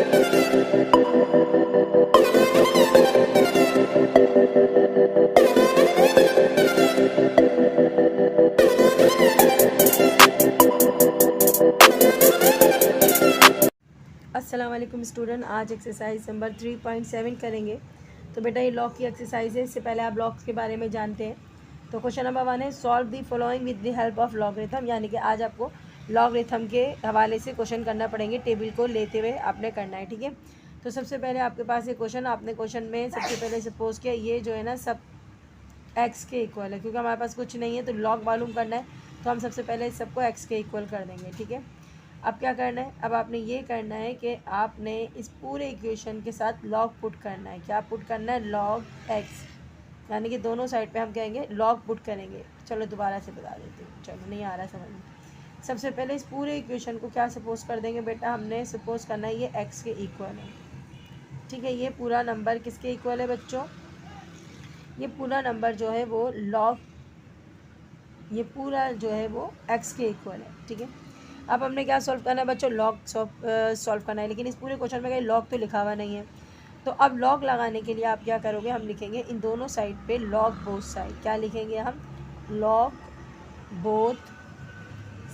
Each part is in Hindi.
अस्सलाम वालेकुम स्टूडेंट, आज एक्सरसाइज नंबर 3.7 करेंगे। तो बेटा ये लॉग की एक्सरसाइज है। इससे पहले आप लॉग्स के बारे में जानते हैं। तो क्वेश्चन नंबर 1 है solve the following with the help of logarithm, यानी कि आज आपको लॉगरिथम के हवाले से क्वेश्चन करना पड़ेंगे। टेबल को लेते हुए आपने करना है, ठीक है। तो सबसे पहले आपके पास ये क्वेश्चन, आपने क्वेश्चन में सबसे पहले सपोज किया ये जो है ना सब एक्स के इक्वल है, क्योंकि हमारे पास कुछ नहीं है तो लॉग मालूम करना है। तो हम सबसे पहले सबको एक्स के इक्वल कर देंगे, ठीक है। अब क्या करना है, अब आपने ये करना है कि आपने इस पूरे इक्वेशन के साथ लॉग पुट करना है। क्या पुट करना है? लॉग एक्स, यानी कि दोनों साइड पे हम कहेंगे लॉग पुट करेंगे। चलो दोबारा से बता देती हूँ, चलो नहीं आ रहा समझ में। सबसे पहले इस पूरे इक्वेशन को क्या सपोज कर देंगे बेटा, हमने सपोज करना है ये एक्स के इक्वल है, ठीक है। ये पूरा नंबर किसके इक्वल है बच्चों? ये पूरा नंबर जो है वो लॉग, ये पूरा जो है वो एक्स के इक्वल है, ठीक है। अब हमने क्या सॉल्व करना है बच्चों? लॉग सॉल्व करना है, लेकिन इस पूरे क्वेश्चन में कहीं लॉग तो लिखा हुआ नहीं है। तो अब लॉग लगाने के लिए आप क्या करोगे, हम लिखेंगे इन दोनों साइड पे लॉग बोथ साइड। क्या लिखेंगे हम? लॉग बोथ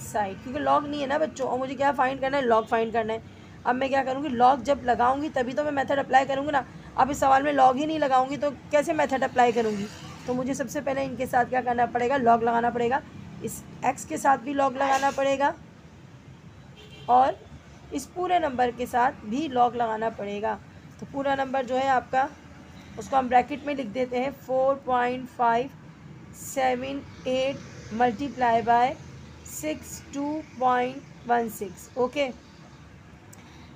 साइड, क्योंकि लॉग नहीं है ना बच्चों, और मुझे क्या फाइंड करना है? लॉग फाइंड करना है। अब मैं क्या करूँगी, लॉग जब लगाऊंगी तभी तो मैं मेथड अप्लाई करूँगी ना। अब इस सवाल में लॉग ही नहीं लगाऊंगी तो कैसे मेथड अप्लाई करूँगी? तो मुझे सबसे पहले इनके साथ क्या करना पड़ेगा? लॉग लगाना पड़ेगा। इस एक्स के साथ भी लॉग लगाना पड़ेगा और इस पूरे नंबर के साथ भी लॉग लगाना पड़ेगा। तो पूरा नंबर जो है आपका, उसको हम ब्रैकेट में लिख देते हैं 4.578 मल्टीप्लाई बाय 62.16, ओके।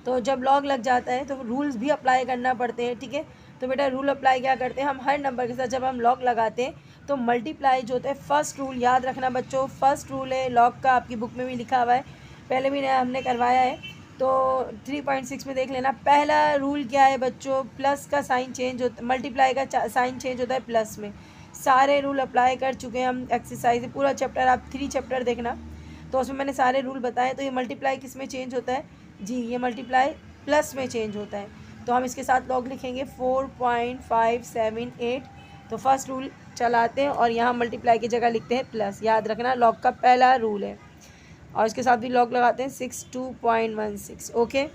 तो जब लॉग लग जाता है तो रूल्स भी अप्लाई करना पड़ते हैं, ठीक है। तो बेटा रूल अप्लाई क्या करते हैं हम? हर नंबर के साथ जब हम लॉग लगाते हैं तो मल्टीप्लाई जो होता है, फर्स्ट रूल याद रखना बच्चों, फर्स्ट रूल है लॉग का, आपकी बुक में भी लिखा हुआ है, पहले भी हमने करवाया है। तो 3.6 में देख लेना। पहला रूल क्या है बच्चों? प्लस का साइन चेंज होता, मल्टीप्लाई का साइन चेंज होता है प्लस में। सारे रूल अप्लाई कर चुके हैं हम। एक्सरसाइज पूरा चैप्टर, आप 3 चैप्टर देखना, तो उसमें मैंने सारे रूल बताए। तो ये मल्टीप्लाई किस में चेंज होता है जी? ये मल्टीप्लाई प्लस में चेंज होता है। तो हम इसके साथ लॉग लिखेंगे 4.578। तो फर्स्ट रूल चलाते हैं और यहाँ मल्टीप्लाई की जगह लिखते हैं प्लस, याद रखना लॉग का पहला रूल है। और इसके साथ भी लॉग लगाते हैं 62.16, ओके।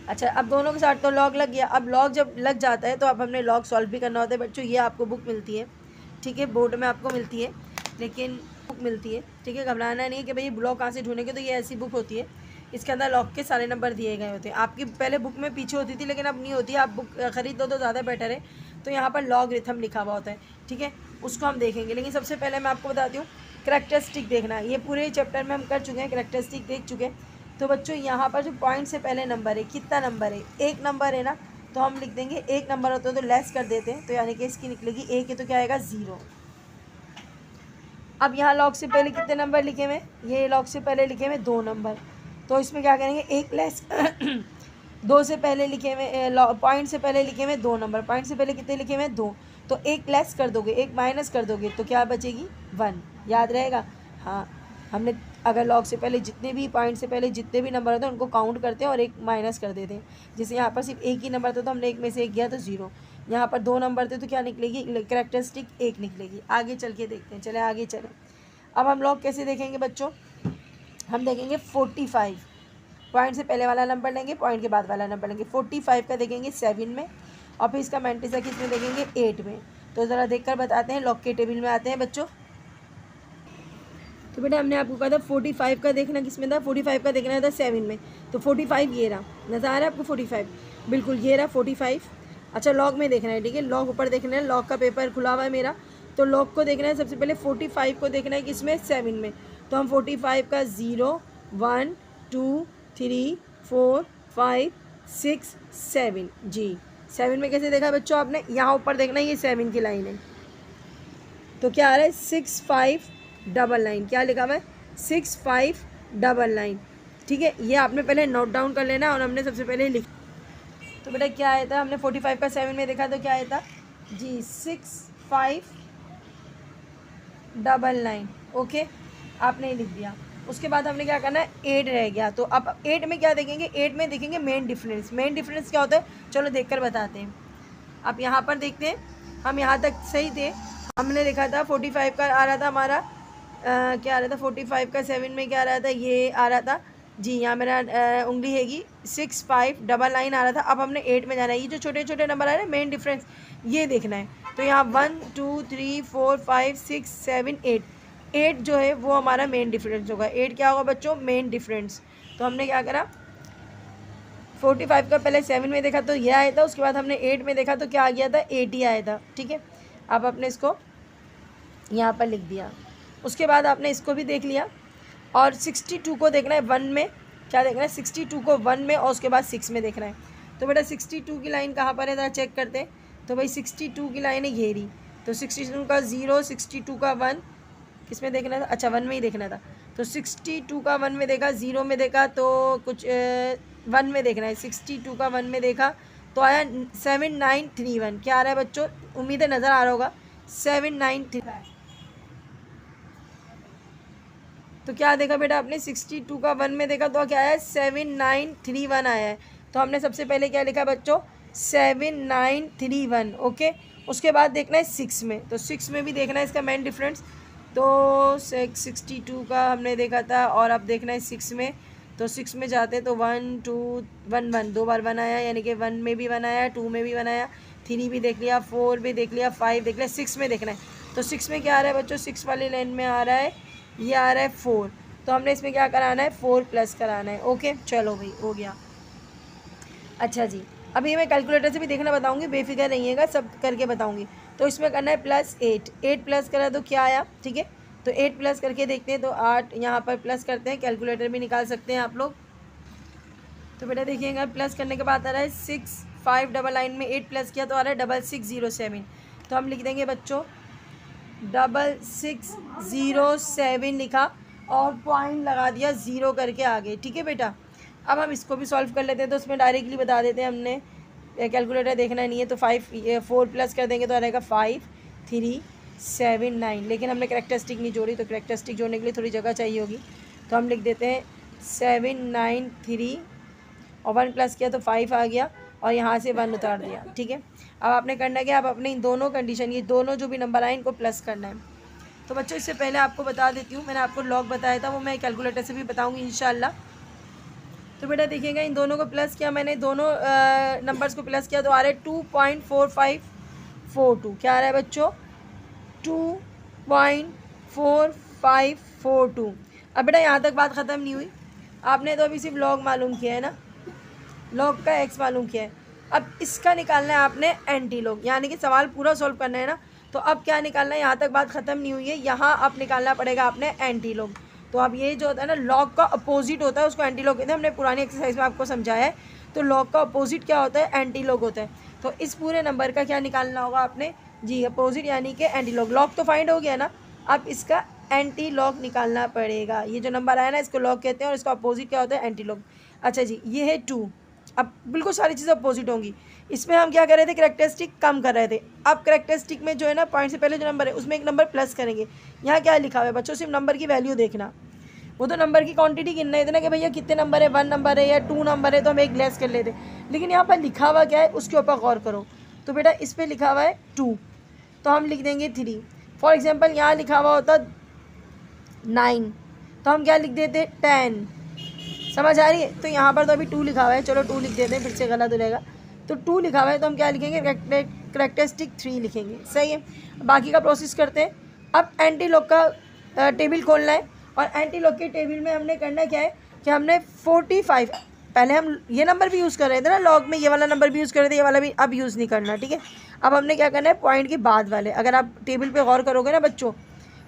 अच्छा, अब दोनों के साथ तो लॉग लग गया। अब लॉग जब लग जाता है तो अब हमने लॉग सॉल्व भी करना होता है बच्चों। ये आपको बुक मिलती है, ठीक है, बोर्ड में आपको मिलती है, लेकिन बुक मिलती है, ठीक है। घबराना नहीं है कि भाई लॉग कहाँ से ढूंढेंगे, तो ये ऐसी बुक होती है, इसके अंदर लॉग के सारे नंबर दिए गए होते हैं। आपकी पहले बुक में पीछे होती थी, लेकिन अब नहीं होती है, आप बुक खरीद लो तो ज़्यादा बेटर है। तो यहाँ पर लॉगरिथम लिखा हुआ होता है, ठीक है, उसको हम देखेंगे। लेकिन सबसे पहले मैं आपको बताती हूँ करैक्टरिस्टिक देखना। ये पूरे चैप्टर में हम कर चुके हैं, करैक्टरिस्टिक देख चुके हैं। तो बच्चों यहाँ पर जो पॉइंट से पहले नंबर है, कितना नंबर है? एक नंबर है ना, तो हम लिख देंगे एक नंबर होता है तो लेस कर देते हैं, तो यानी कि इसकी निकलेगी एक है, तो क्या आएगा? 0। अब यहाँ लॉग से पहले कितने नंबर लिखे हुए? ये लॉग से पहले लिखे हुए 2 नंबर, तो इसमें क्या करेंगे? एक लेस 2 से पहले लिखे हुए, पॉइंट से पहले लिखे हुए 2 नंबर, पॉइंट से पहले कितने लिखे हुए? 2, तो एक लेस कर दोगे, एक माइनस कर दोगे, तो क्या बचेगी? 1, याद रहेगा। हाँ, हमने अगर लॉग से पहले जितने भी, पॉइंट से पहले जितने भी नंबर होते हैं उनको काउंट करते हैं और एक माइनस कर देते हैं। जैसे यहाँ पर सिर्फ एक ही नंबर था तो हमने एक में से एक गया तो 0। यहाँ पर 2 नंबर थे तो क्या निकलेगी? करैक्टरिस्टिक 1 निकलेगी। आगे चल के देखते हैं, चले आगे चलें। अब हम लॉग कैसे देखेंगे बच्चों? हम देखेंगे 45, पॉइंट से पहले वाला नंबर लेंगे, पॉइंट के बाद वाला नंबर लेंगे। 45 का देखेंगे 7 में, और फिर इसका मैंटिसा किस में देखेंगे? 8 में। तो ज़रा देखकर बताते हैं, लॉग के टेबल में आते हैं बच्चों। तो बेटा हमने आपको कहा था 45 का देखना किस में था? 45 का देखना था 7 में। तो 45 ये रहा, नज़र आ रहा है आपको 45? बिल्कुल ये रहा 45। अच्छा, लॉग में देखना है, ठीक है, लॉग ऊपर देखना है, लॉग का पेपर खुला हुआ है मेरा। तो लॉग को देखना है सबसे पहले 45 को देखना है किस में? 7 में। तो हम 45 का 0 1 2 3 4 5 6 7 जी 7 में कैसे देखा बच्चों आपने? यहाँ ऊपर देखना है, ये 7 की लाइन है, तो क्या आ रहा है? 6599। क्या लिखा हुआ है? 6599, ठीक है। ये आपने पहले नोट डाउन कर लेना और हमने सबसे पहले लिख। तो बेटा क्या आया था? हमने 45 का 7 में देखा तो क्या आया था जी? 6599, ओके, आपने लिख दिया। उसके बाद हमने क्या करना है, 8 रह गया। तो अब 8 में क्या देखेंगे, 8 में देखेंगे मेन डिफरेंस। मेन डिफरेंस क्या होता है, चलो देखकर बताते हैं। अब यहाँ पर देखते हैं, हम यहाँ तक सही थे। हमने देखा था 45 का आ रहा था हमारा, क्या आ रहा था 45 का 7 में क्या आ रहा था, ये आ रहा था जी, यहाँ मेरा उंगली हैगी 6599 आ रहा था। अब हमने 8 में जाना है। ये जो छोटे छोटे नंबर आ रहे हैं मेन डिफरेंस ये देखना है। तो यहाँ 1 2 3 4 5 6 7 8, 8 जो है वो हमारा मेन डिफरेंस होगा। 8 क्या होगा बच्चों, मेन डिफरेंस। तो हमने क्या करा, 45 का पहले 7 में देखा तो ये आया था, उसके बाद हमने 8 में देखा तो क्या आ गया था, 80 आया था। ठीक है, अब आपने इसको यहाँ पर लिख दिया। उसके बाद आपने इसको भी देख लिया और 62 को देखना है 1 में, क्या देखना है 62 को 1 में और उसके बाद 6 में देखना है। तो बेटा 62 की लाइन कहाँ पर है, ज़रा चेक करते हैं। तो भाई 62 की लाइन है ये रही। तो 62 का 0, 62 का 1 किस में देखना था, अच्छा 1 में ही देखना था। तो 62 का 1 में देखा, 0 में देखा तो कुछ 1 में देखना है। 62 का 1 में देखा तो आया 7931। क्या आ रहा है बच्चों, उम्मीद है नज़र आ रहा होगा, 793। तो क्या देखा बेटा आपने, 62 का 1 में देखा तो क्या आया, 7931 आया है। तो हमने सबसे पहले क्या लिखा बच्चों, 7931। ओके, उसके बाद देखना है 6 में। तो 6 में भी देखना है इसका मेन डिफरेंस। तो 62 का हमने देखा था और अब देखना है 6 में। तो 6 में जाते तो 1 2 1 1 दो बार 1 आया, यानी कि 1 में भी 1 आया, 2 में भी 1 आया, 3 भी देख लिया, 4 भी देख लिया, 5 देख लिया, 6 में देखना है। तो 6 में क्या आ रहा है बच्चों, 6 वाली लाइन में आ रहा है, ये आ रहा है 4। तो हमने इसमें क्या कराना है, 4 प्लस कराना है। ओके चलो भाई हो गया। अच्छा जी, अभी मैं कैलकुलेटर से भी देखना बताऊंगी, बेफिक्र रहिएगा, सब करके बताऊंगी। तो इसमें करना है +8, 8 प्लस करा तो क्या आया, ठीक है। तो 8 प्लस करके देखते हैं। तो 8 यहाँ पर प्लस करते हैं, कैलकुलेटर भी निकाल सकते हैं आप लोग। तो बेटा देखिएगा, प्लस करने के बाद आ रहा है 6 5 डबल लाइन में 8 प्लस किया तो आ रहा है 6607। तो हम लिख देंगे बच्चों 6607 लिखा और पॉइंट लगा दिया 0 करके आगे। ठीक है बेटा, अब हम इसको भी सॉल्व कर लेते हैं। तो उसमें डायरेक्टली बता देते हैं, हमने कैलकुलेटर देखना नहीं है। तो 4 प्लस कर देंगे तो आ रहेगा 5379। लेकिन हमने करेक्टरिस्टिक नहीं जोड़ी, तो करेक्टरिस्टिक जोड़ने के लिए थोड़ी जगह चाहिए होगी। तो हम लिख देते हैं 793 और 1 प्लस किया तो 5 आ गया और यहाँ से 1 उतार दिया। ठीक है, अब आपने करना क्या, अब अपने इन दोनों कंडीशन, ये दोनों जो भी नंबर आए इनको प्लस करना है। तो बच्चों इससे पहले आपको बता देती हूँ, मैंने आपको लॉग बताया था, वो मैं कैलकुलेटर से भी बताऊँगी इंशाल्लाह। तो बेटा देखिएगा, इन दोनों को प्लस किया मैंने, दोनों नंबर्स को प्लस किया तो आ रहा है 2.4542। क्या आ रहा है बच्चों, 2.4542। अब बेटा यहाँ तक बात ख़त्म नहीं हुई, आपने तो अभी सिर्फ लॉग मालूम किया है ना, लॉग का एक्स मालूम किया है। अब इसका निकालना है आपने एंटी लॉग, यानी कि सवाल पूरा सॉल्व करना है ना। तो अब क्या निकालना है, यहाँ तक बात ख़त्म नहीं हुई है, यहाँ अब निकालना पड़ेगा आपने एंटी लॉग। तो अब ये जो होता है ना, लॉग का अपोजिट होता है, उसको एंटी लॉग कहते हैं, हमने पुरानी एक्सरसाइज में आपको समझाया है। तो लॉग का अपोजिट क्या होता है, एंटी लॉग होता है। तो इस पूरे नंबर का क्या निकालना होगा आपने जी, अपोजिट यानी कि एंटी लॉग। लॉग तो फाइंड हो गया ना, अब इसका एंटी लॉग निकालना पड़ेगा। ये जो नंबर आया ना इसको लॉग कहते हैं और इसका अपोजिट क्या होता है, एंटी लॉग। अच्छा जी, ये है 2। अब बिल्कुल सारी चीज़ें अपोजिट होंगी। इसमें हम क्या कर रहे थे, करेक्टरिस्टिक कम कर रहे थे। अब करेक्टरिस्टिक में जो है ना, पॉइंट से पहले जो नंबर है उसमें एक नंबर प्लस करेंगे। यहाँ क्या लिखा हुआ है बच्चों, सिर्फ नंबर की वैल्यू देखना, वो तो नंबर की क्वांटिटी गिनना है इतना कि भैया कितने नंबर है, 1 नंबर है या 2 नंबर है तो हम एक लेस कर लेते। लेकिन यहाँ पर लिखा हुआ क्या है उसके ऊपर गौर करो। तो बेटा इस पर लिखा हुआ है 2, तो हम लिख देंगे 3। फॉर एग्जाम्पल यहाँ लिखा हुआ होता 9, तो हम क्या लिख देते 10। समझ आ रही है। तो यहाँ पर तो अभी 2 लिखा हुआ है, चलो 2 लिख देते हैं, फिर से गलत हो जाएगा। तो 2 लिखा हुआ है तो हम क्या लिखेंगे, करेक्टरिस्टिक 3 लिखेंगे। सही है, बाकी का प्रोसेस करते हैं। अब एंटी लॉग का टेबल खोलना है और एंटी लॉग के टेबल में हमने करना क्या है कि हमने 45, पहले हम ये नंबर भी यूज़ कर रहे थे ना लॉग में, ये वाला नंबर भी यूज़ कर रहे थे, ये वाला भी अब यूज़ नहीं करना। ठीक है, अब हमने क्या करना है, पॉइंट के बाद वाले। अगर आप टेबल पे गौर करोगे ना बच्चों,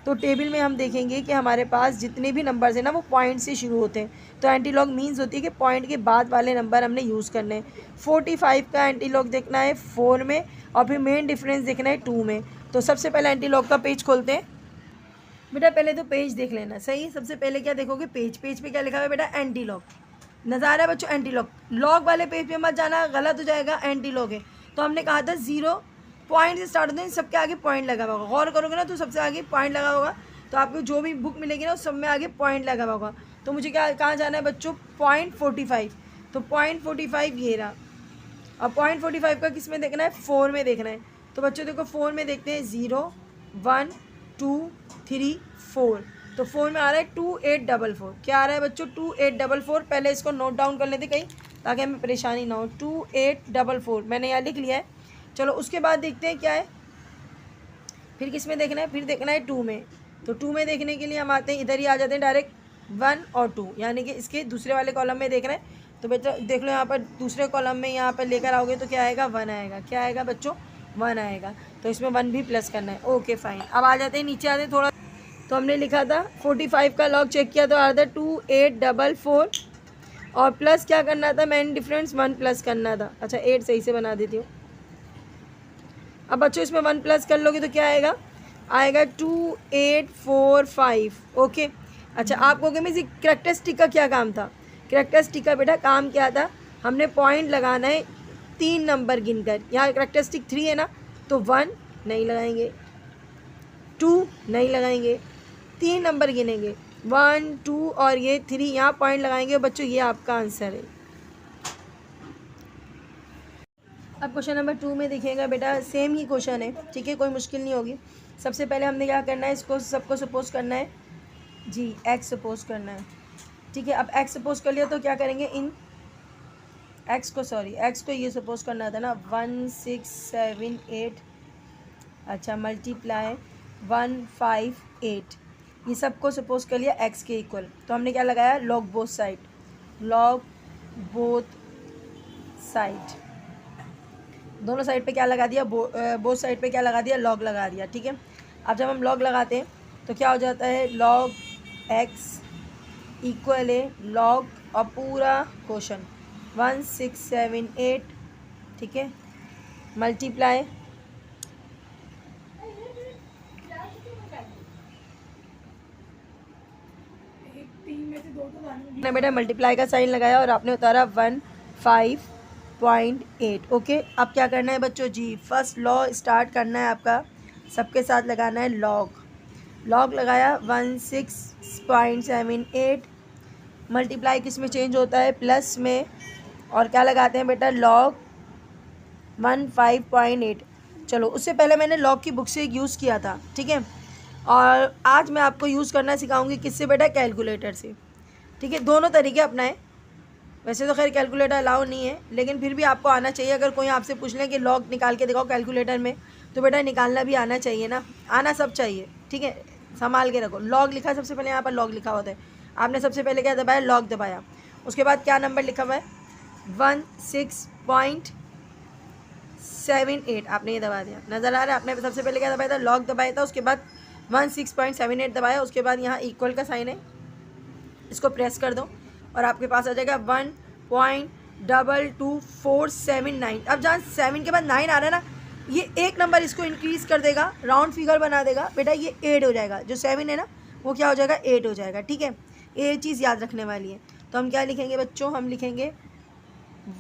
तो टेबल में हम देखेंगे कि हमारे पास जितने भी नंबर्स हैं ना वो पॉइंट से शुरू होते हैं। तो एंटी लॉग मीन्स होती है कि पॉइंट के बाद वाले नंबर हमने यूज़ करने हैं। 45 का एंटी लॉग देखना है 4 में और फिर मेन डिफरेंस देखना है 2 में। तो सबसे पहले एंटी लॉग का पेज खोलते हैं। बेटा पहले तो पेज देख लेना, सही। सबसे पहले क्या देखोगे, पेज पे क्या लिखा हुआ है बेटा, एंटी लॉग। नज़ा आ रहा है बच्चों, एंटी लॉग। लॉग वाले पेज पे मत जाना, गलत हो जाएगा, एंटी लॉग है। तो हमने कहा था 0 पॉइंट से स्टार्ट होते हैं, सबके आगे पॉइंट लगा हुआ होगा। गौर करोगे ना तो सबसे आगे पॉइंट लगा होगा। तो आपको जो भी बुक मिलेगी ना उस सब में आगे पॉइंट लगा हुआ होगा। तो मुझे क्या कहाँ जाना है बच्चों, 0.45, तो 0.45 ये रहा। अब 0.45 का किस में देखना है, 4 में देखना है। तो बच्चों देखो 4 में देखते हैं, 0 1 2 3 4, तो 4 में आ रहा है 2844। क्या आ रहा है बच्चों, 2844। पहले इसको नोट डाउन कर लेते कहीं ताकि हमें परेशानी ना हो। 2844 मैंने यहाँ लिख लिया है। चलो उसके बाद देखते हैं क्या है, फिर किस में देखना है, फिर देखना है 2 में। तो 2 में देखने के लिए हम आते हैं, इधर ही आ जाते हैं डायरेक्ट 1 और 2, यानी कि इसके दूसरे वाले कॉलम में देख रहे हैं। तो बेटा देख लो यहाँ पर दूसरे कॉलम में यहाँ पर लेकर आओगे तो क्या आएगा, 1 आएगा। क्या आएगा बच्चों, 1 आएगा। तो इसमें 1 भी प्लस करना है। Okay fine. अब आ जाते हैं नीचे, आते हैं थोड़ा। तो हमने लिखा था 45 का लॉग चेक किया तो आ रहा था 2844, और प्लस क्या करना था, मैंने डिफरेंस 1 प्लस करना था। अच्छा 8 सही से बना देती हूँ। अब बच्चों इसमें 1 प्लस कर लोगे तो क्या आएगा, आएगा 2845। ओके। अच्छा आप कहोगे मिस कैरेक्टरिस्टिक का क्या काम था, कैरेक्टरिस्टिक का बेटा काम क्या था, हमने पॉइंट लगाना है 3 नंबर गिनकर। यहाँ कैरेक्टरिस्टिक 3 है ना, तो 1 नहीं लगाएंगे, 2 नहीं लगाएंगे, 3 नंबर गिनेंगे, 1 2 और ये 3, यहाँ पॉइंट लगाएंगे। बच्चों ये आपका आंसर है। अब क्वेश्चन नंबर 2 में देखिएगा बेटा, सेम ही क्वेश्चन है, ठीक है, कोई मुश्किल नहीं होगी। सबसे पहले हमने क्या करना है, इसको सबको सपोज करना है जी, एक्स सपोज करना है, ठीक है। अब एक्स सपोज कर लिया तो क्या करेंगे, इन एक्स को ये सपोज करना था ना, 1678, अच्छा मल्टीप्लाई 158, ये सबको सपोज कर लिया एक्स के इक्वल। तो हमने क्या लगाया, log both side, log both side, दोनों साइड पे क्या लगा दिया, बोथ साइड पे क्या लगा दिया, लॉग लगा दिया, ठीक है। अब जब हम लॉग लगाते हैं तो क्या हो जाता है, लॉग एक्स इक्वल है लॉग और पूरा क्वेश्चन 1678, ठीक है, मल्टीप्लाई बेटा, मल्टीप्लाई का साइन लगाया और आपने उतारा 15.8। ओके। अब क्या करना है बच्चों जी, फर्स्ट लॉ स्टार्ट करना है आपका, सबके साथ लगाना है लॉग, लॉग लगाया 16.78, मल्टीप्लाई किस में चेंज होता है, प्लस में, और क्या लगाते हैं बेटा, लॉग 15.8। चलो उससे पहले मैंने लॉग की बुक से यूज़ किया था, ठीक है, और आज मैं आपको यूज़ करना सिखाऊंगी किससे बेटा, कैलकुलेटर से, ठीक है। दोनों तरीके अपनाएं, वैसे तो खैर कैलकुलेटर अलाउ नहीं है, लेकिन फिर भी आपको आना चाहिए। अगर कोई आपसे पूछ लें कि लॉग निकाल के दिखाओ कैलकुलेटर में, तो बेटा निकालना भी आना चाहिए ना, आना सब चाहिए, ठीक है। संभाल के रखो। लॉग लिखा सबसे पहले, यहाँ पर लॉग लिखा होता है, आपने सबसे पहले क्या दबाया, लॉग दबाया, उसके बाद क्या नंबर लिखा हुआ है, 16.78, आपने ये दबा दिया, नज़र आ रहा है। आपने सबसे पहले क्या दबाया था, लॉग दबाया था, उसके बाद 16.78 दबाया, उसके बाद यहाँ इक्वल का साइन है, इसको प्रेस कर दो और आपके पास आ जाएगा 1.22479। अब जहाँ 7 के बाद 9 आ रहा है ना, ये एक नंबर इसको इंक्रीज़ कर देगा, राउंड फिगर बना देगा बेटा, ये 8 हो जाएगा। जो 7 है ना वो क्या हो जाएगा, 8 हो जाएगा, ठीक है। ये चीज़ याद रखने वाली है। तो हम क्या लिखेंगे बच्चों, हम लिखेंगे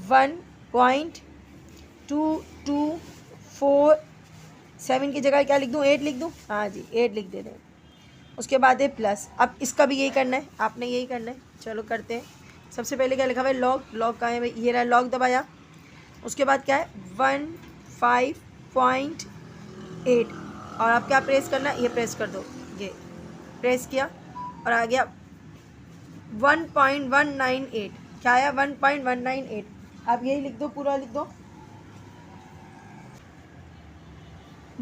1.224, की जगह क्या लिख दूँ, 8 लिख दूँ, हाँ जी 8 लिख देते हैं। उसके बाद है प्लस, अब इसका भी यही करना है, आपने यही करना है। चलो करते हैं। सबसे पहले क्या लिखा हुआ है, लॉग, लॉग कहाँ है भाई, ये रहा, लॉग दबाया, उसके बाद क्या है 15.8, और आप क्या प्रेस करना है, ये प्रेस कर दो, ये प्रेस किया और आ गया 1.198। क्या आया, 1.198। आप यही लिख दो, पूरा लिख दो,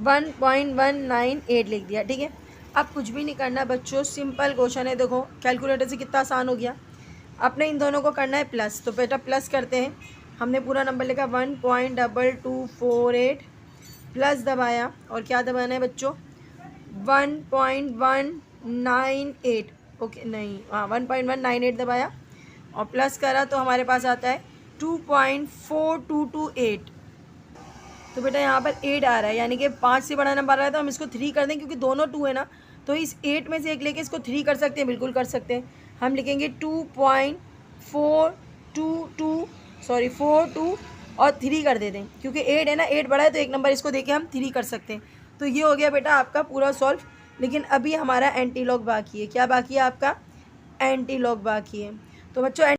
1.198 लिख दिया, ठीक है। अब कुछ भी नहीं करना बच्चों, सिंपल क्वेश्चन है। देखो कैलकुलेटर से कितना आसान हो गया। अपने इन दोनों को करना है प्लस, तो बेटा प्लस करते हैं। हमने पूरा नंबर लिखा 1.2248, प्लस दबाया और क्या दबाना है बच्चों, 1.198, ओके नहीं, हाँ 1.198 दबाया और प्लस करा तो हमारे पास आता है 2.4228। तो बेटा यहाँ पर 8 आ रहा है, यानी कि 5 से बड़ा नंबर आ रहा है, तो हम इसको 3 कर दें, क्योंकि दोनों 2 है ना, तो इस 8 में से एक लेके इसको 3 कर सकते हैं, बिल्कुल कर सकते हैं। हम लिखेंगे 2.42 और 3 कर देते हैं, क्योंकि 8 है ना, 8 बड़ा है, तो एक नंबर इसको देके हम 3 कर सकते हैं। तो ये हो गया बेटा आपका पूरा सॉल्व। लेकिन अभी हमारा एंटी लॉग बाकी है। क्या बाकी है आपका? एंटी लॉग बाकी है। तो बच्चों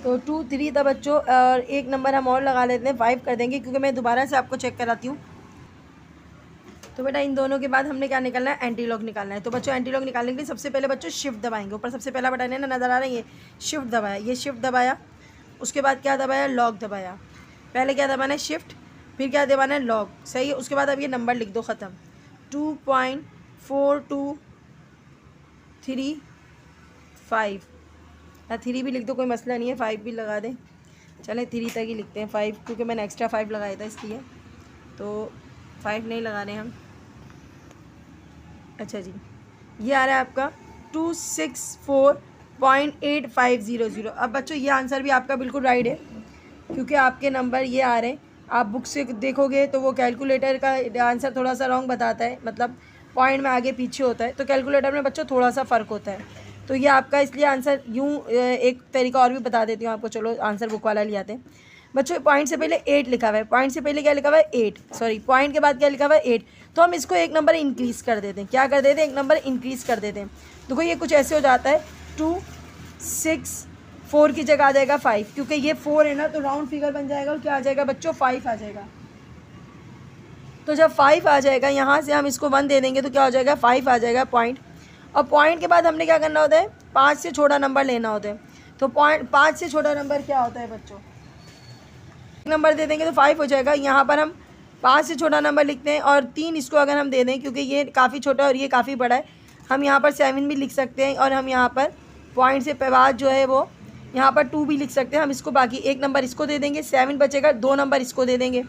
तो 2 3 था बच्चों, और एक नंबर हम और लगा लेते हैं, 5 कर देंगे क्योंकि मैं दोबारा से आपको चेक कराती हूँ। तो बेटा इन दोनों के बाद हमने क्या निकालना है? एंटी लॉग निकालना है। तो बच्चों एंटी लॉग निकालने के लिए सबसे पहले बच्चों शिफ्ट दबाएंगे। ऊपर सबसे पहला बटन है ना, नज़र आ रहा है, ये शिफ्ट दबाया, ये शिफ्ट दबाया। उसके बाद क्या दबाया? लॉग दबाया। पहले क्या दबाना है? शिफ्ट, फिर क्या दबाना है? लॉग। सही है। उसके बाद अब ये नंबर लिख दो, ख़त्म। 2.423 या 3 भी लिख दो, कोई मसला नहीं है, 5 भी लगा दें, चलें 3 तक ही लिखते हैं। 5 क्योंकि मैंने एक्स्ट्रा 5 लगाया था इसलिए, तो 5 नहीं लगा रहे हम। अच्छा जी, ये आ रहा है आपका 264.8500। अब बच्चों ये आंसर भी आपका बिल्कुल राइट है क्योंकि आपके नंबर ये आ रहे हैं। आप बुक से देखोगे तो वो कैलकुलेटर का आंसर थोड़ा सा रॉन्ग बताता है, मतलब पॉइंट में आगे पीछे होता है, तो कैलकुलेटर में बच्चों थोड़ा सा फ़र्क होता है। तो ये आपका इसलिए आंसर यूँ, एक तरीका और भी बता देती हूँ आपको। चलो आंसर बुक वाला ले आते हैं बच्चों। पॉइंट से पहले 8 लिखा हुआ है, पॉइंट से पहले क्या लिखा हुआ है? 8, सॉरी पॉइंट के बाद क्या लिखा हुआ है? 8। तो हम इसको एक नंबर इंक्रीज़ कर देते हैं। क्या कर देते हैं? एक नंबर इंक्रीज़ कर देते हैं। देखो ये कुछ ऐसे हो जाता है, 264 की जगह आ जाएगा 5, क्योंकि ये 4 है ना, तो राउंड फिगर बन जाएगा और क्या आ जाएगा बच्चों? 5 आ जाएगा। तो जब 5 आ जाएगा, यहाँ से हम इसको 1 दे देंगे तो क्या हो जाएगा? 5 आ जाएगा पॉइंट। और पॉइंट के बाद हमने क्या करना होता है? 5 से छोटा नंबर लेना होता है। तो पॉइंट 5 से छोटा नंबर क्या होता है बच्चों? नंबर दे देंगे तो 5 हो जाएगा। यहाँ पर हम 5 से छोटा नंबर लिखते हैं, और 3 इसको अगर हम दे दें, क्योंकि ये काफ़ी छोटा है और ये काफ़ी बड़ा है, हम यहाँ पर 7 भी लिख सकते हैं, और हम यहाँ पर पॉइंट से बाद जो है वो यहाँ पर 2 भी लिख सकते हैं। हम इसको बाकी एक नंबर इसको दे देंगे, 7 बचेगा, 2 नंबर इसको दे देंगे,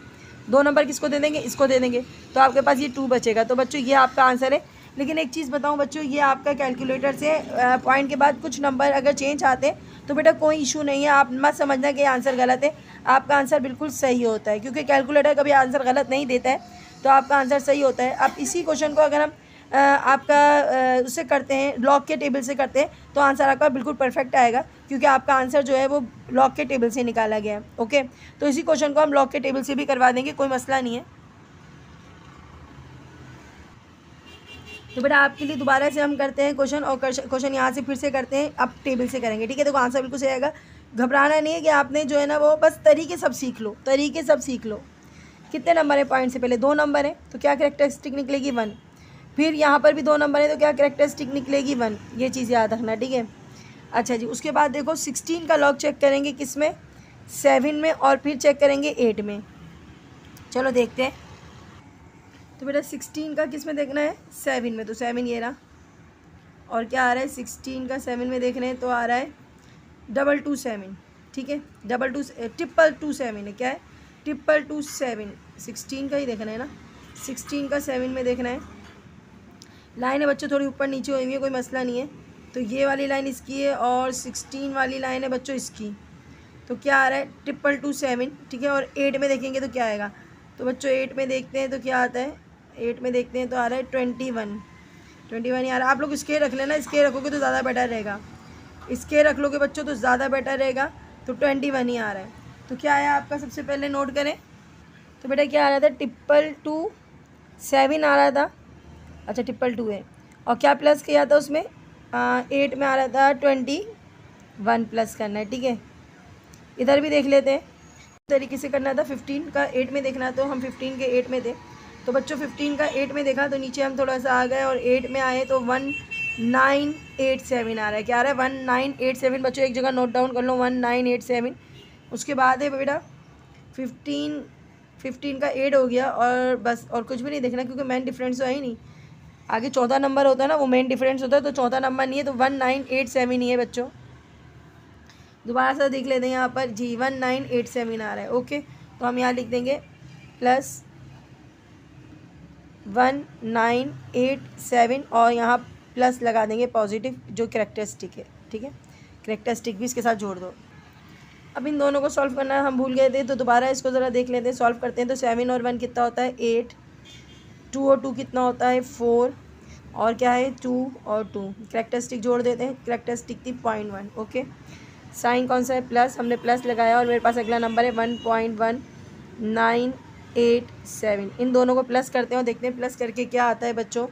2 नंबर किसको दे देंगे? इसको दे देंगे, तो आपके पास ये 2 बचेगा। तो बच्चों ये आपका आंसर है। लेकिन एक चीज़ बताऊं बच्चों, ये आपका कैलकुलेटर से पॉइंट के बाद कुछ नंबर अगर चेंज आते हैं तो बेटा कोई इशू नहीं है, आप मत समझना कि आंसर गलत है। आपका आंसर बिल्कुल सही होता है, क्योंकि कैलकुलेटर कभी आंसर गलत नहीं देता है, तो आपका आंसर सही होता है। अब इसी क्वेश्चन को अगर हम आपका उससे करते हैं, लॉग के टेबल से करते हैं, तो आंसर आपका बिल्कुल परफेक्ट आएगा, क्योंकि आपका आंसर जो है वो लॉग के टेबल से निकाला गया है। ओके, तो इसी क्वेश्चन को हम लॉग के टेबल से भी करवा देंगे, कोई मसला नहीं है। तो बेटा आपके लिए दोबारा से हम करते हैं क्वेश्चन, और क्वेश्चन यहाँ से फिर से करते हैं, अब टेबल से करेंगे, ठीक है। देखो आंसर बिल्कुल सही आएगा, घबराना नहीं है कि आपने जो है ना वो बस तरीके सब सीख लो, तरीके सब सीख लो। कितने नंबर है? पॉइंट से पहले 2 नंबर है, तो क्या कैरेक्टरिस्टिक निकलेगी? 1। फिर यहाँ पर भी 2 नंबर है, तो क्या कैरेक्टरिस्टिक निकलेगी? 1। ये चीज़ याद रखना, ठीक है। अच्छा जी, उसके बाद देखो 16 का लॉग चेक करेंगे किस में? 7 में, और फिर चेक करेंगे 8 में। चलो देखते हैं। तो बेटा 16 का किस में देखना है? 7 में, तो 7 ये रहा। और क्या आ रहा है? 16 का 7 में देख रहे हैं तो आ रहा है 227, ठीक है। 222 है, क्या है? 222 16 का ही देखना है ना, 16 का 7 में देखना है। लाइन है बच्चों थोड़ी ऊपर नीचे हुई है, कोई मसला नहीं है। तो ये वाली लाइन इसकी है और 16 वाली लाइन है बच्चों इसकी। तो क्या आ रहा है? 222, ठीक है। और 8 में देखेंगे तो क्या आएगा? तो बच्चों 8 में देखते हैं तो क्या आता है? 8 में देखते हैं तो आ रहा है 21 ही आ रहा है। आप लोग स्केल रख लेना, स्केल रखोगे तो ज़्यादा बेटर रहेगा, स्केल रख लोगे बच्चों तो ज़्यादा बेटर रहेगा। तो 21 ही आ रहा है। तो क्या आया आपका? सबसे पहले नोट करें। तो बेटा क्या आ रहा था? 222 आ रहा था। अच्छा 222 है, और क्या प्लस किया था उसमें? 8 में आ रहा था 21 प्लस करना है, ठीक है। इधर भी देख लेते हैं तरीके से करना था। 15 का 8 में देखना, तो हम 15 के 8 में थे, तो बच्चों 15 का 8 में देखा तो नीचे हम थोड़ा सा आ गए और 8 में आए तो 1987 आ रहा है। क्या आ रहा है? 1987 बच्चों एक जगह नोट डाउन कर लो, 1987। उसके बाद है बेटा 15 का 8 हो गया, और बस और कुछ भी नहीं देखना, क्योंकि मेन डिफरेंस तो है ही नहीं। आगे चौथा नंबर होता है ना, वो मेन डिफरेंस होता है, तो चौथा नंबर नहीं है, तो 1987 ही है बच्चों। दोबारा से देख लेते हैं यहाँ पर जी, 1987 आ रहा है। ओके, तो हम यहाँ लिख देंगे प्लस 1987, और यहाँ प्लस लगा देंगे पॉजिटिव जो कैरेक्टरिस्टिक है, ठीक है। कैरेक्टरिस्टिक भी इसके साथ जोड़ दो। अब इन दोनों को सॉल्व करना हम भूल गए थे, तो दोबारा इसको ज़रा देख लेते हैं, सॉल्व करते हैं। तो 7 और 1 कितना होता है? 8। 2 और 2 कितना होता है? 4। और क्या है? 2 और 2। कैरेक्टरिस्टिक जोड़ देते हैं, कैरेक्टरिस्टिक थी 0.1। ओके, साइन कौन सा है? प्लस, हमने प्लस लगाया, और मेरे पास अगला नंबर है 1.1987। इन दोनों को प्लस करते हैं और देखते हैं प्लस करके क्या आता है बच्चों।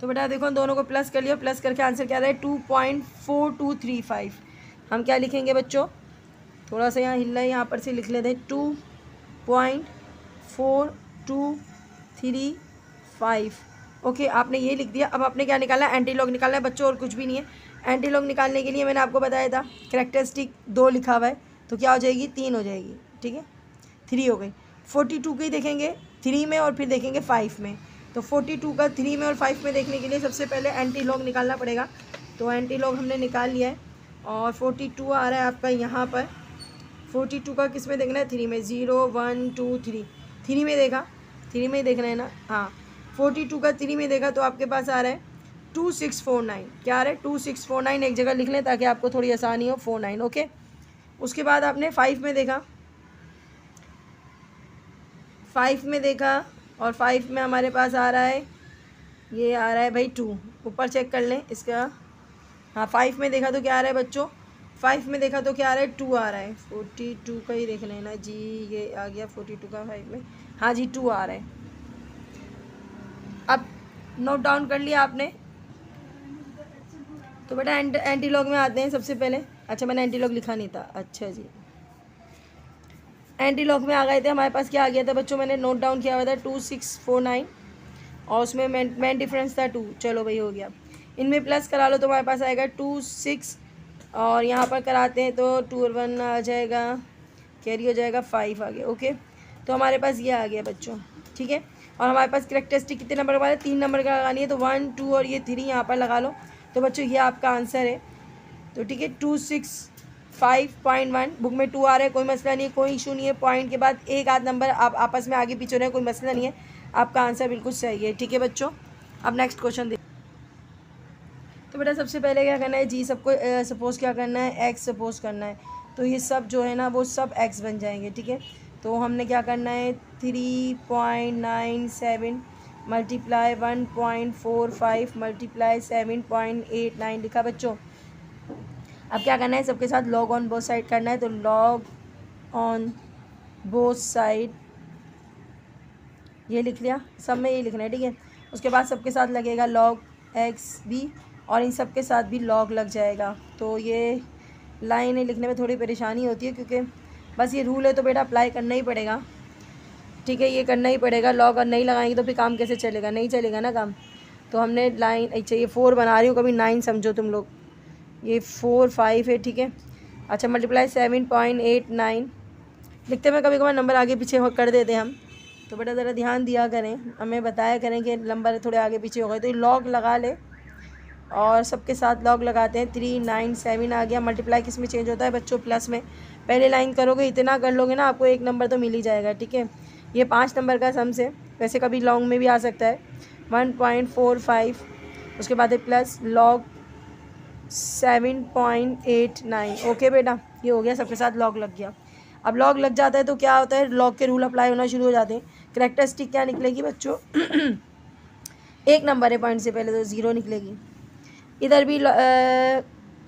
तो बेटा देखो दोनों को प्लस कर लिया, प्लस करके आंसर क्या आ रहा है 2.4235। हम क्या लिखेंगे बच्चों, थोड़ा सा यहाँ हिल रहा है, यहाँ पर से लिख लेते हैं 2.4235। ओके, आपने ये लिख दिया। अब आपने क्या निकालना है, एंटी लॉग निकालना है बच्चों, और कुछ भी नहीं है। एंटी लॉग निकालने के लिए मैंने आपको बताया था कैरेक्टरिस्टिक 2 लिखा हुआ है, तो क्या हो जाएगी 3 हो जाएगी, ठीक है 3 हो गई। 42 की देखेंगे 3 में और फिर देखेंगे 5 में। तो 42 का 3 में और 5 में देखने के लिए सबसे पहले एंटी लॉग निकालना पड़ेगा। तो एंटी लॉग हमने निकाल लिया है और 42 आ रहा है आपका यहाँ पर। 42 का किस में देखना है, 3 में, 0 1 2 3, 3 में देखा, 3 में ही देखना है ना। हाँ 42 का 3 में देखा तो आपके पास आ रहा है 2649। क्या आ रहा है 2649, एक जगह लिख लें ताकि आपको थोड़ी आसानी हो, 49। ओके, उसके बाद आपने 5 में देखा, 5 में देखा और 5 में हमारे पास आ रहा है, ये आ रहा है भाई 2। ऊपर चेक कर लें इसका। हाँ 5 में देखा तो क्या आ रहा है बच्चों, 5 में देखा तो क्या आ रहा है 2 आ रहा है। 42 का ही देख लेना जी, ये आ गया 42 का 5 में, हाँ जी 2 आ रहा है। अब नोट डाउन कर लिया आपने। तो बेटा एंटी लॉग में आते हैं सबसे पहले। अच्छा मैंने एंटी लॉग लिखा नहीं था, अच्छा जी एंटी लॉग में आ गए थे। हमारे पास क्या आ गया था बच्चों, मैंने नोट डाउन किया हुआ था 2649 और उसमें मेन डिफरेंस था 2। चलो भाई हो गया, इनमें प्लस करा लो तो हमारे पास आएगा 26 और यहाँ पर कराते हैं तो 2 और 1 आ जाएगा, कैरी हो जाएगा 5 आ गया। ओके, तो हमारे पास ये आ गया बच्चों, ठीक है। और हमारे पास कैरेक्टरिस्टिक कितने नंबर का है, 3 नंबर का लगानी है, तो 1 2 और ये 3 यहाँ पर लगा लो। तो बच्चों ये आपका आंसर है। तो ठीक है 265.1, बुक में 2 आ रहा है, कोई मसला नहीं है, कोई इशू नहीं है। पॉइंट के बाद एक आध नंबर आप आपस में आगे पीछे रहे, कोई मसला नहीं है, आपका आंसर बिल्कुल सही है, ठीक है बच्चों। अब नेक्स्ट क्वेश्चन देख। तो बेटा सबसे पहले क्या करना है जी, सबको सपोज क्या करना है, एक्स सपोज करना है। तो ये सब जो है ना वो सब एक्स बन जाएंगे, ठीक है। तो हमने क्या करना है 3.97 मल्टीप्लाई 1.45 मल्टीप्लाई 7.89 लिखा बच्चों। अब क्या करना है, सबके साथ लॉग ऑन बोथ साइड करना है। तो लॉग ऑन बोथ साइड ये लिख लिया, सब में ये लिखना है, ठीक है। उसके बाद सबके साथ लगेगा लॉग एक्स भी, और इन सब के साथ भी लॉग लग जाएगा। तो ये लाइनें लिखने में थोड़ी परेशानी होती है क्योंकि बस ये रूल है, तो बेटा अप्लाई करना ही पड़ेगा, ठीक है, ये करना ही पड़ेगा। लॉग और नहीं लगाएंगे तो फिर काम कैसे चलेगा, नहीं चलेगा ना काम। तो हमने लाइन, अच्छा ये 4 बना रही हूँ, कभी 9 समझो तुम लोग, ये 4 5 है, ठीक है। अच्छा मल्टीप्लाई 7.89 लिखते में कभी कभार नंबर आगे पीछे कर देते हैं हम, तो बेटा ज़रा ध्यान दिया करें, हमें बताया करें कि नंबर थोड़े आगे पीछे हो गए। तो ये लॉग लगा ले और सबके साथ लॉग लगाते हैं। 397 आ गया। मल्टीप्लाई किस में चेंज होता है बच्चों, प्लस में। पहले लाइन करोगे, इतना कर लोगे ना, आपको एक नंबर तो मिल ही जाएगा, ठीक है। ये 5 नंबर का सम से, वैसे कभी लॉन्ग में भी आ सकता है। 1.45 उसके बाद है प्लस लॉग 7.89। ओके बेटा, ये हो गया, सबके साथ लॉग लग गया। अब लॉग लग जाता है तो क्या होता है, लॉग के रूल अप्लाई होना शुरू हो जाते हैं। कैरेक्टरिस्टिक क्या निकलेगी बच्चों एक नंबर है पॉइंट से पहले तो 0 निकलेगी, इधर भी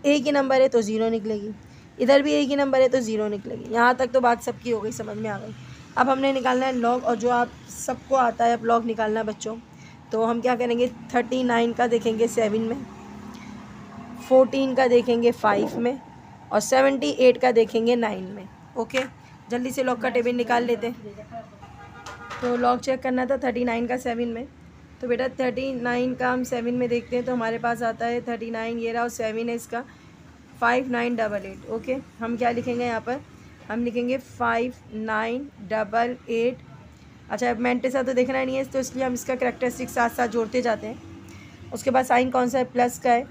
एक ही नंबर है तो 0 निकलेगी, इधर भी एक ही नंबर है तो 0 निकलेगी। यहाँ तक तो बात सबकी हो गई, समझ में आ गई। अब हमने निकालना है लॉग, और जो आप सबको आता है अब लॉग निकालना बच्चों। तो हम क्या करेंगे, 39 का देखेंगे 7 में, 14 का देखेंगे 5 में, और 78 का देखेंगे 9 में। ओके, जल्दी से लॉग का टेबल निकाल लेते हैं। तो लॉग चेक करना था 39 का 7 में। तो बेटा 39 का हम 7 में देखते हैं तो हमारे पास आता है 39, ये रहा, और 7 है इसका 5988। ओके, हम क्या लिखेंगे यहाँ पर, हम लिखेंगे 5988। अच्छा अब मेंटे साथ तो देखना नहीं है, तो इसलिए हम इसका कैरेक्टरिस्टिक साथ साथ जोड़ते जाते हैं। उसके बाद साइन कौन सा है, प्लस का है।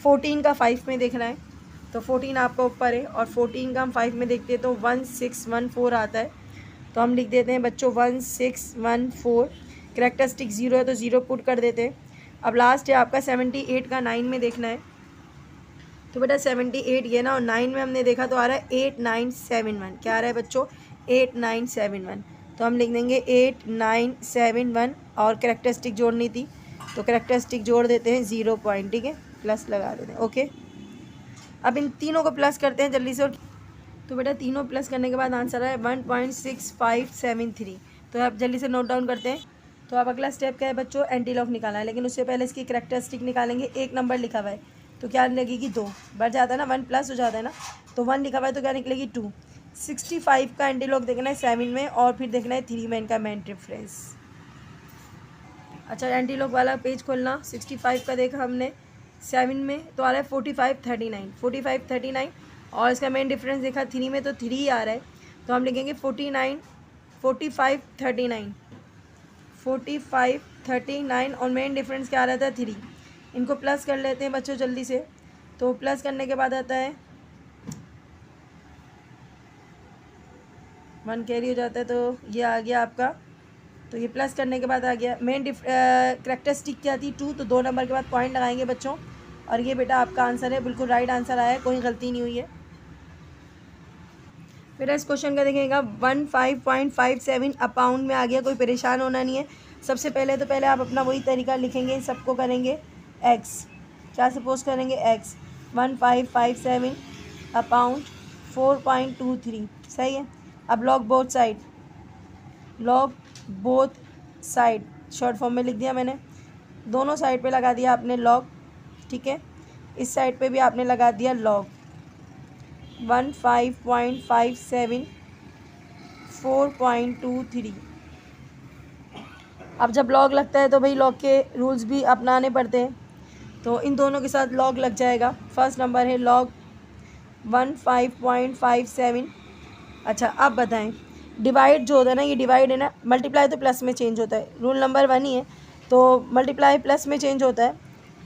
14 का 5 में देखना है, तो 14 आपका ऊपर है, और 14 का हम 5 में देखते हैं तो 1614 आता है। तो हम लिख देते हैं बच्चों 1614। कैरेक्टरिस्टिक 0 है तो 0 पुट कर देते हैं। अब लास्ट है आपका 78 का 9 में देखना है। तो बेटा 78 ये ना, और 9 में हमने देखा तो आ रहा है 8971। क्या आ रहा है बच्चों, 8971। तो हम लिख देंगे 8971, और कैरेक्टरिस्टिक जोड़नी थी तो कैरेक्टरिस्टिक जोड़ देते हैं 0 पॉइंट, ठीक है, प्लस लगा देते हैं। ओके, अब इन तीनों को प्लस करते हैं जल्दी से। और तो बेटा तीनों प्लस करने के बाद आंसर है 1.6573। तो आप जल्दी से नोट डाउन करते हैं। तो अब अगला स्टेप क्या है बच्चों, एंटी लॉग निकालना है, लेकिन उससे पहले इसकी करैक्टरिस्टिक निकालेंगे। एक नंबर लिखा हुआ है तो क्या लगेगी 2, बढ़ जाता है ना, 1 प्लस हो जाता है ना, तो 1 लिखा हुआ है तो क्या निकलेगी 2। 65 का एंटी लॉग देखना है 7 में और फिर देखना है 3 में इनका मेन डिफरेंस। अच्छा, एंटी लॉग वाला पेज खोलना। 65 का देखा हमने 7 में तो आ रहा है 4539 और इसका मेन डिफरेंस देखा 3 में तो 3 आ रहा है, तो हम लिखेंगे 4539 और मेन डिफरेंस क्या आ रहा था 3। इनको प्लस कर लेते हैं बच्चों जल्दी से। तो प्लस करने के बाद आता है 1 कैरी हो जाता है, तो ये आ गया आपका। तो ये प्लस करने के बाद आ गया मेन करैक्टरिस्टिक क्या थी 2, तो 2 नंबर के बाद पॉइंट लगाएंगे बच्चों। और ये बेटा आपका आंसर है, बिल्कुल राइट आंसर आया है, कोई गलती नहीं हुई है। बेटा इस क्वेश्चन का देखिएगा 15.57 अपाउंड में आ गया, कोई परेशान होना नहीं है। सबसे पहले तो पहले आप अपना वही तरीका लिखेंगे, सबको करेंगे x, क्या सपोज करेंगे x 1557 अपाउंड 4.23, सही है। अब log both side short form में लिख दिया मैंने, दोनों साइड पे लगा दिया आपने लॉग, ठीक है। इस साइड पे भी आपने लगा दिया लॉग 15.57 4.23। अब जब लॉग लगता है तो भाई लॉग के रूल्स भी अपनाने पड़ते हैं, तो इन दोनों के साथ लॉग लग जाएगा। फर्स्ट नंबर है लॉग 15.57। अच्छा अब बताएं, डिवाइड जो होता है ना, ये डिवाइड है ना, मल्टीप्लाई तो प्लस में चेंज होता है, रूल नंबर 1 ही है, तो मल्टीप्लाई प्लस में चेंज होता है,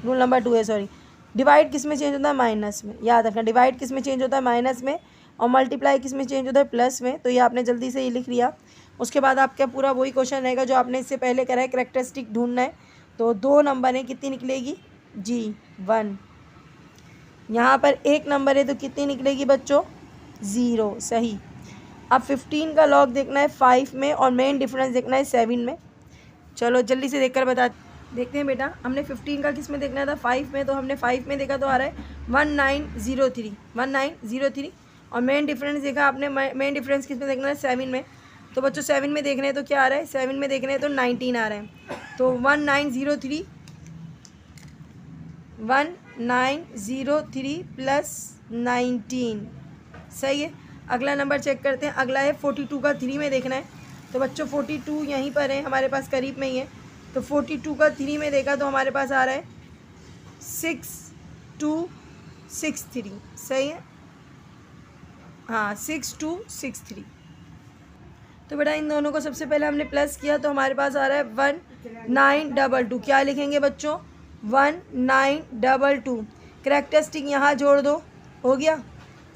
रूल नंबर 2 है सॉरी। डिवाइड किस में चेंज होता है, माइनस में, याद रखना। डिवाइड किस में चेंज होता है, माइनस में, और मल्टीप्लाई किस में चेंज होता है, प्लस में। तो ये आपने जल्दी से ये लिख लिया। उसके बाद आपका पूरा वही क्वेश्चन रहेगा जो आपने इससे पहले करा है, करैक्टरिस्टिक ढूंढना है। तो 2 नंबर है, कितनी निकलेगी जी 1। यहाँ पर 1 नंबर है तो कितनी निकलेगी बच्चों 0, सही। अब 15 का लॉग देखना है 5 में और मेन डिफरेंस देखना है 7 में। चलो जल्दी से देखते हैं बेटा। हमने 15 का किस में देखना था, 5 में, तो हमने 5 में देखा तो आ रहा है 1903 और मेन डिफरेंस देखा आपने, मेन डिफरेंस किस में देखना है 7 में। तो बच्चों 7 में देखने हैं तो क्या आ रहा है, 7 में देखने हैं तो 19 आ रहा है, तो 1903 प्लस 19, सही है। अगला नंबर चेक करते हैं, अगला है 42 का 3 में देखना है। तो बच्चों 42 यहीं पर है हमारे पास, करीब में ही है, तो 42 का 3 में देखा तो हमारे पास आ रहा है 6263, सही है, हाँ 6263। तो बेटा इन दोनों को सबसे पहले हमने प्लस किया तो हमारे पास आ रहा है 1922। क्या लिखेंगे बच्चों 1922। करैक्टरिस्टिक यहाँ जोड़ दो, हो गया,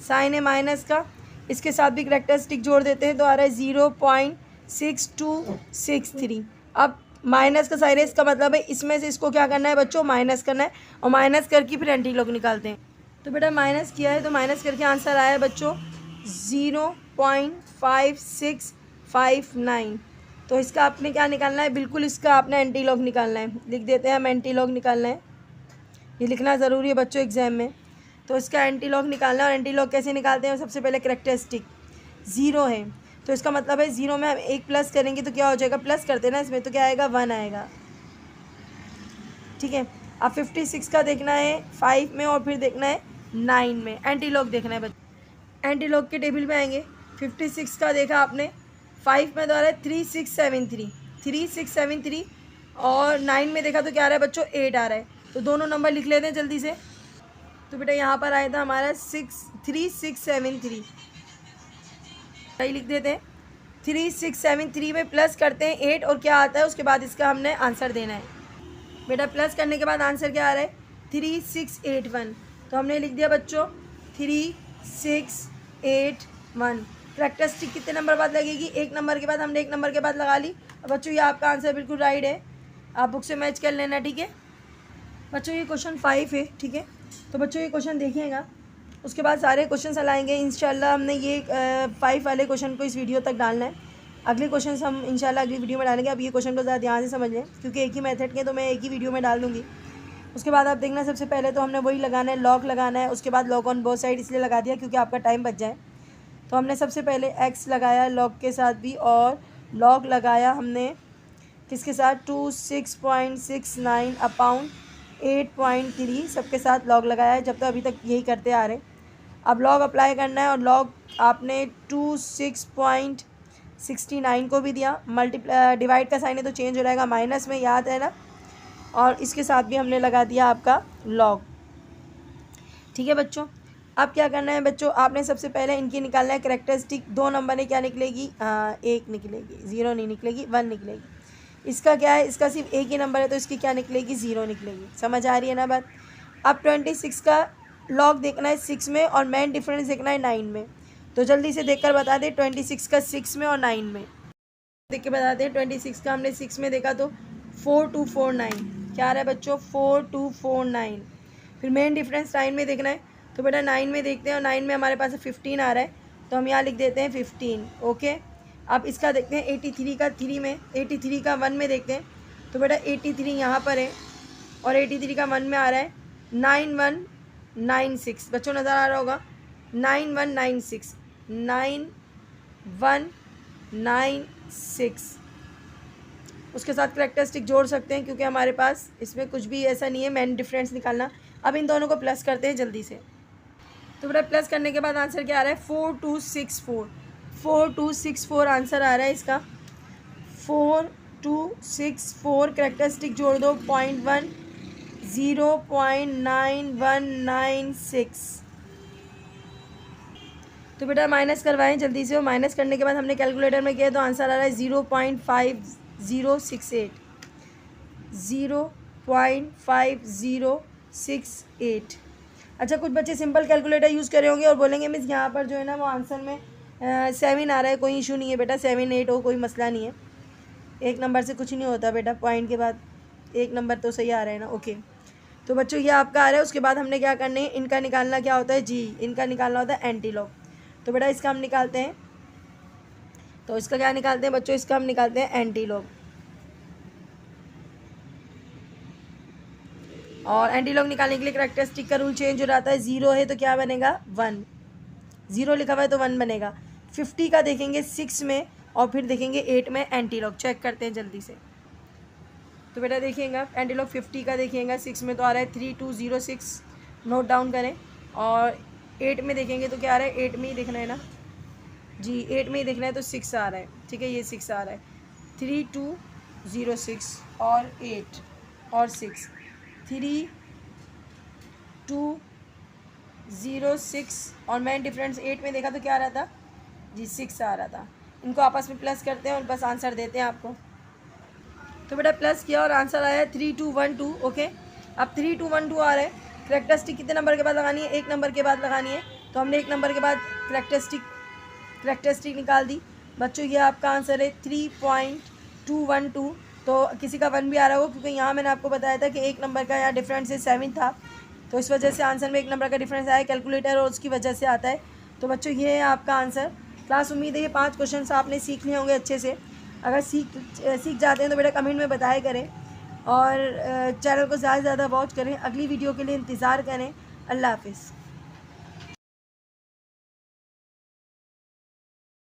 साइन है माइनस का, इसके साथ भी करैक्टरिस्टिक जोड़ देते हैं तो आ रहा है 0.6263। अब माइनस का साइन है, इसका मतलब है इसमें से इसको क्या करना है बच्चों, माइनस करना है, और माइनस करके फिर एंटी लॉग निकालते हैं। तो बेटा माइनस किया है तो माइनस करके आंसर आया है बच्चों 0.5659। तो इसका आपने क्या निकालना है, बिल्कुल इसका आपने एंटी लॉग निकालना है। लिख देते हैं हम, एंटी लॉग निकालना है, ये लिखना ज़रूरी है बच्चों एग्जाम में। तो इसका एंटी लॉग निकालना है, और एंटी लॉग कैसे निकालते हैं, सबसे पहले करैक्टरिस्टिक 0 है तो इसका मतलब है 0 में हम 1 प्लस करेंगे तो क्या हो जाएगा, प्लस करते हैं ना इसमें, तो क्या आएगा 1 आएगा, ठीक है। अब 56 का देखना है 5 में और फिर देखना है 9 में, एंटी लॉग देखना है बच्चों। एंटी लॉग के टेबल पे आएंगे, 56 का देखा आपने 5 में तो आ रहा है 3673 और 9 में देखा तो क्या आ रहा है बच्चों 8 आ रहा है। तो दोनों नंबर लिख लेते हैं जल्दी से। तो बेटा यहाँ पर आया था हमारा 3673, सही लिख देते हैं। 3673 में प्लस करते हैं 8 और क्या आता है उसके बाद इसका हमने आंसर देना है। बेटा प्लस करने के बाद आंसर क्या आ रहा है 3681, तो हमने लिख दिया बच्चों 3681। करैक्टरिस्टिक कितने नंबर बाद लगेगी, 1 नंबर के बाद, हमने 1 नंबर के बाद लगा ली। बच्चों ये आपका आंसर बिल्कुल राइट है, आप बुक से मैच कर लेना, ठीक है बच्चों। ये क्वेश्चन 5 है, ठीक है। तो बच्चों ये क्वेश्चन देखिएगा, उसके बाद सारे क्वेश्चन हलाएंगे इंशाल्लाह। हमने ये 5 वाले क्वेश्चन को इस वीडियो तक डालना है, अगले क्वेश्चन हम इंशाल्लाह अगली वीडियो में डालेंगे। अब ये क्वेश्चन को ज़्यादा ध्यान से समझ लें क्योंकि एक ही मेथड के, तो मैं एक ही वीडियो में डाल दूँगी। उसके बाद आप देखना, सबसे पहले तो हमने वही लगाना है, लॉग लगाना है। उसके बाद लॉग ऑन बोथ साइड इसलिए लगा दिया क्योंकि आपका टाइम बच जाए। तो हमने सबसे पहले एक्स लगाया लॉग के साथ भी, और लॉग लगाया हमने किसके साथ 26.69 अपॉन 8.3 सबके साथ लॉग लगाया है, जब तक अभी तक यही करते आ रहे। अब लॉग अप्लाई करना है और लॉग आपने 26.69 को भी दिया, मल्टीप्लाई डिवाइड का साइन है तो चेंज हो जाएगा माइनस में, याद है ना, और इसके साथ भी हमने लगा दिया आपका लॉग। ठीक है बच्चों, अब क्या करना है बच्चों, आपने सबसे पहले इनकी निकालना है कैरेक्टरिस्टिक। 2 नंबर ने क्या निकलेगी, 1 निकलेगी, 0 नहीं निकलेगी, 1 निकलेगी। इसका क्या है, इसका सिर्फ एक ही नंबर है तो इसकी क्या निकलेगी, 0 निकलेगी। समझ आ रही है ना बात। अब 26 का लॉग देखना है 6 में और मेन डिफरेंस देखना है 9 में। तो जल्दी से देखकर बता दें 26 का 6 में और 9 में देख के बताते हैं। 26 का हमने 6 में देखा तो 4249, क्या आ रहा है बच्चों, 4249। फिर मेन डिफरेंस 9 में देखना है तो बेटा 9 में देखते हैं और 9 में हमारे पास 15 आ रहा है तो हम यहाँ लिख देते हैं 15। ओके, अब इसका देखते हैं 83 का 3 में, 83 का 1 में देखते हैं तो बेटा 83 यहाँ पर है और 83 का 1 में आ रहा है 9196। बच्चों नज़र आ रहा होगा 9196, 9196। उसके साथ कैरेक्टरिस्टिक जोड़ सकते हैं क्योंकि हमारे पास इसमें कुछ भी ऐसा नहीं है मेन डिफरेंस निकालना। अब इन दोनों को प्लस करते हैं जल्दी से। तो बेटा प्लस करने के बाद आंसर क्या आ रहा है, 4264, 4264 आंसर आ रहा है इसका। 4264 कैरेक्टरिस्टिक जोड़ दो 0.1 0.9196। तो बेटा माइनस करवाएं जल्दी से, और माइनस करने के बाद हमने कैलकुलेटर में किया तो आंसर आ रहा है 0.5068, 0.5068। अच्छा, कुछ बच्चे सिंपल कैलकुलेटर यूज़ करे होंगे और बोलेंगे मिस यहाँ पर जो है ना वो आंसर में 7 आ रहा है। कोई इशू नहीं है बेटा, 7 8 हो, कोई मसला नहीं है। एक नंबर से कुछ नहीं होता बेटा, पॉइंट के बाद एक नंबर तो सही आ रहा है ना। ओके, तो बच्चों ये आपका आ रहा है। उसके बाद हमने क्या करना है, इनका निकालना क्या होता है जी, इनका निकालना होता है एंटी लॉग। तो बेटा इसका हम निकालते हैं, तो इसका क्या निकालते हैं बच्चों, इसका हम निकालते हैं एंटी लॉग। और एंटी लॉग निकालने के लिए कैरेक्टरिस्टिक का रूल चेंज हो जाता है। 0 है तो क्या बनेगा, 1, 0 लिखा हुआ है तो 1 बनेगा। 50 का देखेंगे 6 में और फिर देखेंगे 8 में। एंटी लॉग चेक करते हैं जल्दी से। तो बेटा देखिएगा एंटी लॉग 50 का देखिएगा 6 में तो आ रहा है 3206, नोट डाउन करें। और 8 में देखेंगे तो क्या आ रहा है, 8 में ही देखना है ना जी, 8 में ही देखना है तो 6 आ रहा है। ठीक है, ये 6 आ रहा है, 3206 और 8 और 6, 3206 और मेन डिफरेंस 8 में देखा तो क्या आ रहा था जी, 6 आ रहा था। इनको आपस में प्लस करते हैं और बस आंसर देते हैं आपको। तो बेटा प्लस किया और आंसर आया 3212। ओके, अब 3212 आ रहा है। कैरेक्टरिस्टिक कितने नंबर के बाद लगानी है, 1 नंबर के बाद लगानी है। तो हमने 1 नंबर के बाद कैरेक्टरिस्टिक निकाल दी। बच्चों ये आपका आंसर है 3.212। तो किसी का 1 भी आ रहा हो क्योंकि यहाँ मैंने आपको बताया था कि 1 नंबर का यहाँ डिफरेंस है 7 था, तो इस वजह से आंसर में 1 नंबर का डिफरेंस आया। कैलकुलेटर और उसकी वजह से आता है। तो बच्चों ये है आपका आंसर। क्लास उम्मीद है ये 5 क्वेश्चन आपने सीख लिए होंगे अच्छे से। अगर सीख जाते हैं तो बेटा कमेंट में बताया करें और चैनल को ज़्यादा से ज़्यादा वॉच करें। अगली वीडियो के लिए इंतज़ार करें। अल्लाह हाफिज़।